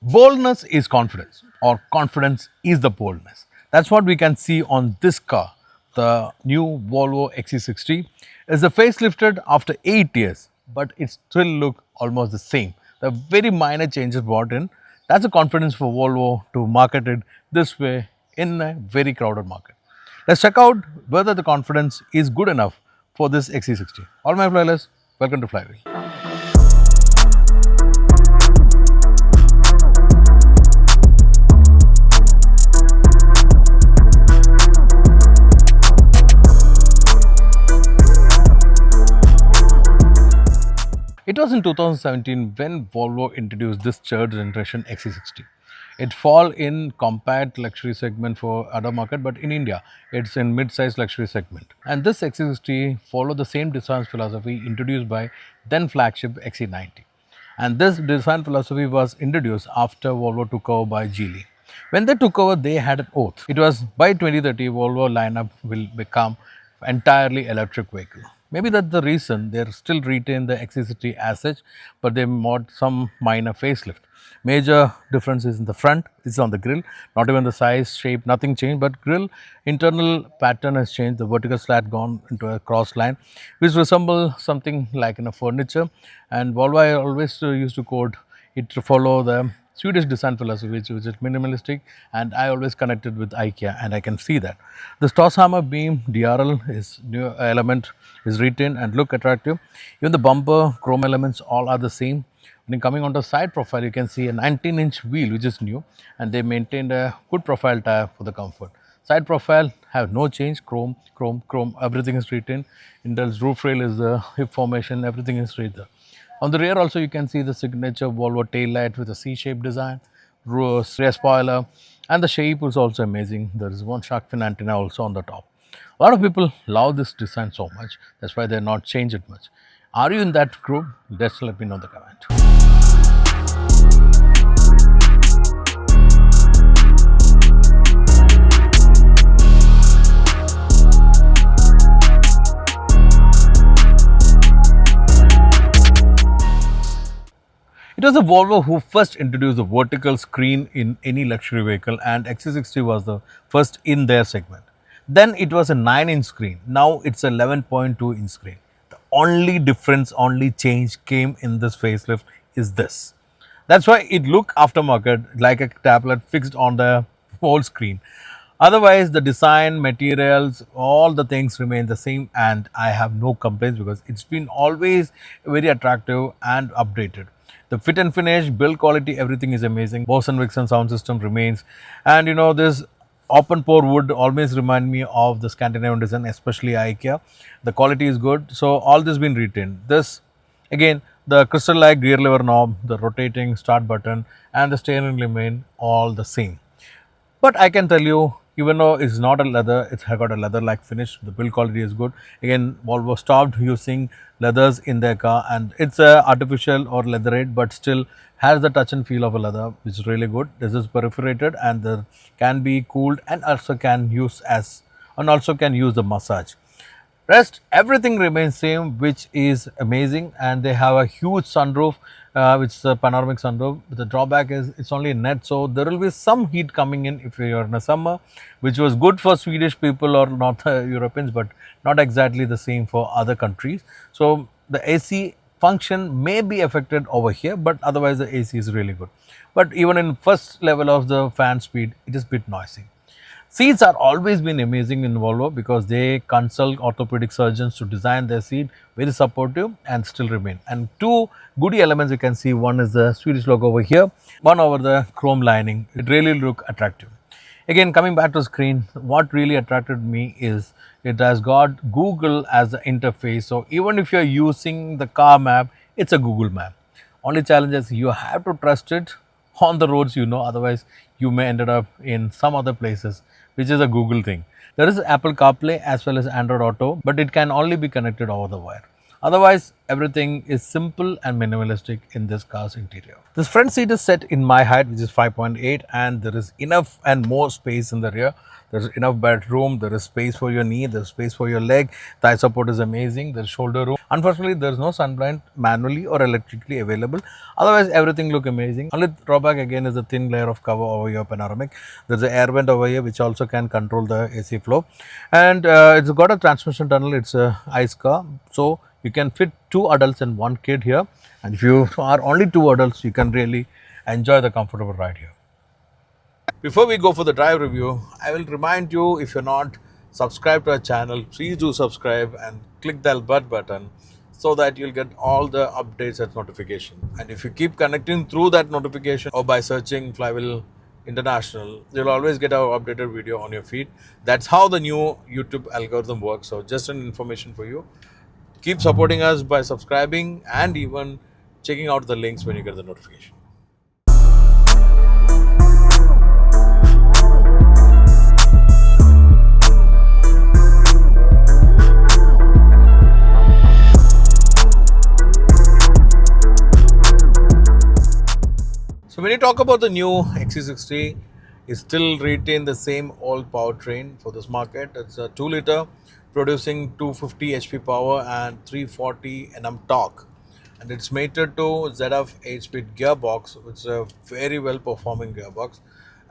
Boldness is confidence, or confidence is the boldness. That's what we can see on this car. The new Volvo XC60 is a facelifted after 8 years, but it still look almost the same. The very minor changes brought in. That's a confidence for Volvo to market it this way in a very crowded market. Let's check out whether the confidence is good enough for this XC60. All my flyers, welcome to Flywheel. It was in 2017 when Volvo introduced this third generation XC60. It fall in compact luxury segment for other market, but in India, it's in mid-size luxury segment. And this XC60 followed the same design philosophy introduced by then flagship XC90. And this design philosophy was introduced after Volvo took over by Geely. When they took over, they had an oath. It was by 2030, Volvo lineup will become entirely electric vehicle. Maybe that's the reason they still retain the XC60 as such, but they mod some minor facelift. Major difference is in the front, it's on the grille, not even the size, shape, nothing changed, but grille internal pattern has changed. The vertical slat gone into a cross line, which resemble something like in a furniture. And Volvo I always used to quote it to follow the Swedish design philosophy, which is minimalistic, and I always connected with IKEA, and I can see that. The Stosshammer beam DRL is new element is retained and look attractive. Even the bumper chrome elements all are the same. When coming on the side profile, you can see a 19-inch wheel, which is new, and they maintained a good profile tire for the comfort. Side profile have no change, chrome, chrome, chrome, everything is retained. Intel's roof rail is the hip formation, everything is retained. On the rear also you can see the signature Volvo tail light with a C-shaped design, rear spoiler, and the shape is also amazing. There is one shark fin antenna also on the top. A lot of people love this design so much, that's why they're not changed it much. Are you in that group? Just let me know in the comment. It was a Volvo who first introduced a vertical screen in any luxury vehicle, and XC60 was the first in their segment. Then it was a 9-inch screen. Now it's a 11.2-inch screen. The only difference, only change came in this facelift is this. That's why it looked aftermarket like a tablet fixed on the whole screen. Otherwise, the design, materials, all the things remain the same, and I have no complaints because it's been always very attractive and updated. The fit and finish, build quality, everything is amazing. Bose and Vixen sound system remains, and this open pore wood always remind me of the Scandinavian design, especially IKEA. The quality is good, so all this been retained. This again, the crystal-like gear lever knob, the rotating start button, and the steering remain all the same. But I can tell you, even though it's not a leather, it's got a leather-like finish. The build quality is good. Again, Volvo stopped using leathers in their car, and it's a artificial or leatherette, but still has the touch and feel of a leather, which is really good. This is perforated and can be cooled, and also can use the massage. Rest everything remains same, which is amazing, and they have a huge sunroof, which is a panoramic sunroof. The drawback is it's only net, so there will be some heat coming in if you are in a summer, which was good for Swedish people or North Europeans, but not exactly the same for other countries. So the AC function may be affected over here, but otherwise the AC is really good. But even in first level of the fan speed, it is bit noisy. Seats are always been amazing in Volvo because they consult orthopedic surgeons to design their seat very supportive and still remain. And two goodie elements you can see, one is the Swedish logo over here, one over the chrome lining. It really look attractive. Again, coming back to the screen, what really attracted me is it has got Google as the interface. So even if you're using the car map, it's a Google map. Only challenge is you have to trust it on the roads, otherwise you may ended up in some other places, which is a Google thing. There is Apple CarPlay as well as Android Auto, but it can only be connected over the wire. Otherwise, everything is simple and minimalistic in this car's interior. This front seat is set in my height, which is 5.8, and there is enough and more space in the rear. There's enough bedroom, there is space for your knee, there's space for your leg, thigh support is amazing, there's shoulder room. Unfortunately, there's no sunblind manually or electrically available. Otherwise, everything look amazing. Only drawback again is the thin layer of cover over your panoramic. There's an air vent over here which also can control the AC flow. And it's got a transmission tunnel, it's a ICE car. So you can fit two adults and one kid here. And if you are only two adults, you can really enjoy the comfortable ride here. Before we go for the drive review, I will remind you, if you're not subscribed to our channel, please do subscribe and click the bell button so that you'll get all the updates as notification. And if you keep connecting through that notification or by searching Flywheel International, you'll always get our updated video on your feed. That's how the new YouTube algorithm works. So just an information for you. Keep supporting us by subscribing and even checking out the links when you get the notification. So when you talk about the new XC60, it still retain the same old powertrain for this market. It's a 2-liter producing 250 HP power and 340 Nm torque. And it's mated to ZF 8-speed gearbox, which is a very well performing gearbox.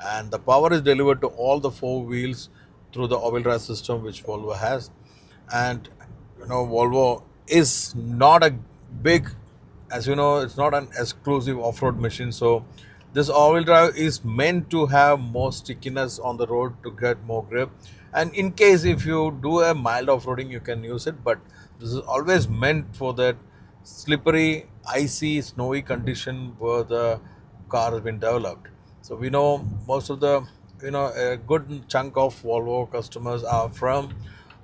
And the power is delivered to all the four wheels through the all-wheel drive system which Volvo has. And Volvo is not a big, as you know, it's not an exclusive off-road machine. So this all-wheel drive is meant to have more stickiness on the road to get more grip. And in case if you do a mild off-roading, you can use it. But this is always meant for that slippery, icy, snowy condition where the car has been developed. So we know most of the, a good chunk of Volvo customers are from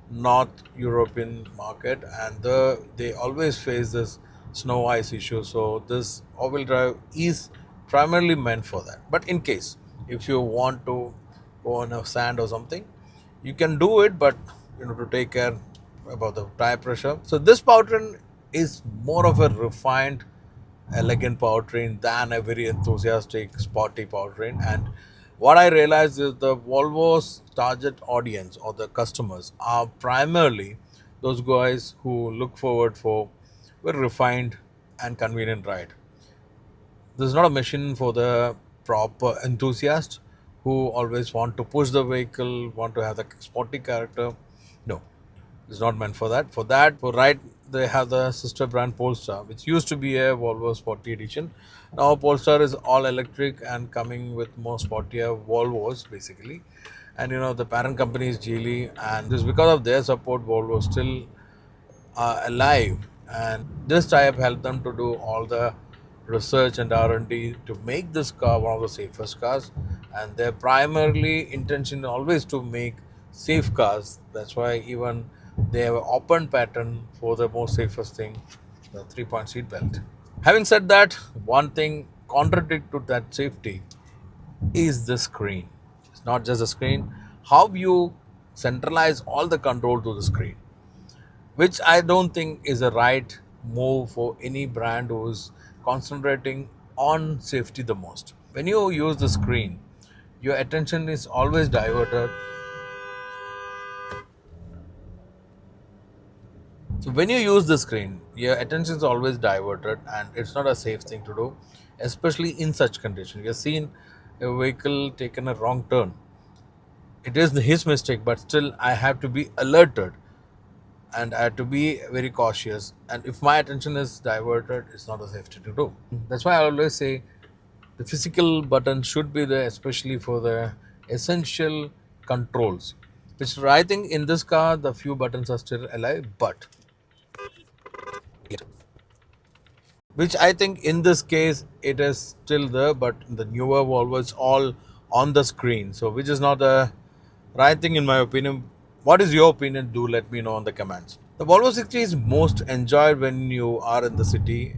North European market, and they always face this snow ice issue. So this all-wheel drive is primarily meant for that. But in case if you want to go on a sand or something, you can do it, but to take care about the tire pressure. So this powertrain is more of a refined, elegant powertrain than a very enthusiastic, sporty powertrain. And what I realized is the Volvo's target audience or the customers are primarily those guys who look forward for very refined and convenient ride. This is not a machine for the proper enthusiast who always want to push the vehicle, want to have the sporty character. No, it's not meant for that. For ride, they have the sister brand Polestar, which used to be a Volvo Sporty Edition. Now Polestar is all electric and coming with more sportier Volvos basically. And the parent company is Geely, and just because of their support, Volvo still alive. And this tie-up helped them to do all the research and R&D to make this car one of the safest cars. And their primarily intention always to make safe cars. That's why even they have an open pattern for the most safest thing, the 3-point seat belt. Having said that, one thing contrary to that safety is the screen. It's not just the screen, how you centralize all the control to the screen, which I don't think is a right move for any brand who is concentrating on safety the most. When you use the screen, your attention is always diverted. So when you use the screen, your attention is always diverted, and it's not a safe thing to do, especially in such conditions. You've seen a vehicle taken a wrong turn. It is his mistake, but still I have to be alerted and I have to be very cautious. And if my attention is diverted, it's not a safety to do. That's why I always say the physical button should be there, especially for the essential controls. Which I think in this car, the few buttons are still alive, but which I think in this case it is still there, but the newer Volvo is all on the screen. So which is not the right thing in my opinion. What is your opinion? Do let me know in the comments. The Volvo 60 is most enjoyed when you are in the city,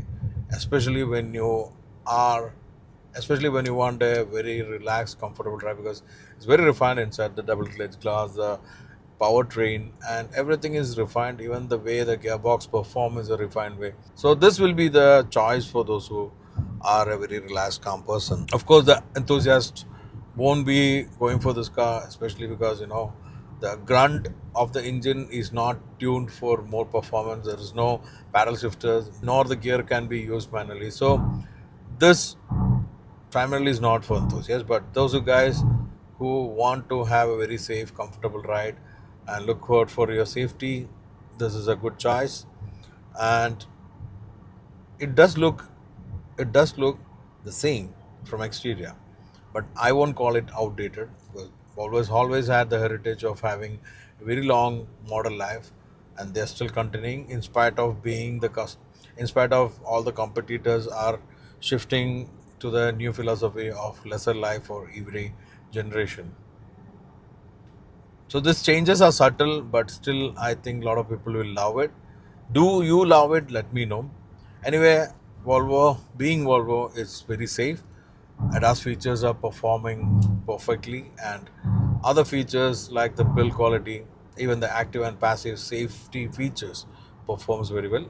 especially when you want a very relaxed, comfortable drive, because it's very refined inside. The double glazed glass, the powertrain, and everything is refined. Even the way the gearbox performs is a refined way. So this will be the choice for those who are a very relaxed, calm person. Of course, the enthusiast won't be going for this car, especially because the grunt of the engine is not tuned for more performance. There is no paddle shifters, nor the gear can be used manually. So this primarily is not for enthusiasts, but those who guys who want to have a very safe, comfortable ride and look forward for your safety, this is a good choice. And it does look it does look the same from exterior, but I won't call it outdated because Volvo has always had the heritage of having a very long model life, and they're still continuing in spite of in spite of all the competitors are shifting to the new philosophy of lesser life for every generation. So these changes are subtle, but still, I think a lot of people will love it. Do you love it? Let me know. Anyway, being Volvo, is very safe. ADAS features are performing perfectly, and other features like the build quality, even the active and passive safety features, performs very well.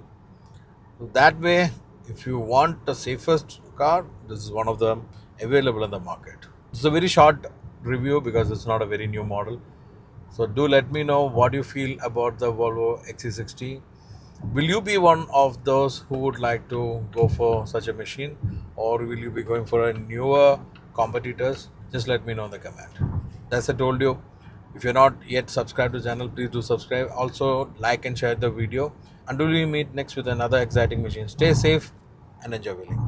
So that way, if you want the safest car, this is one of them available in the market. It's a very short review because it's not a very new model. So do let me know what you feel about the Volvo XC60. Will you be one of those who would like to go for such a machine, or will you be going for a newer competitors? Just let me know in the comment. As I told you, if you're not yet subscribed to the channel, please do subscribe. Also like and share the video. Until we meet next with another exciting machine. Stay safe and enjoy wheeling.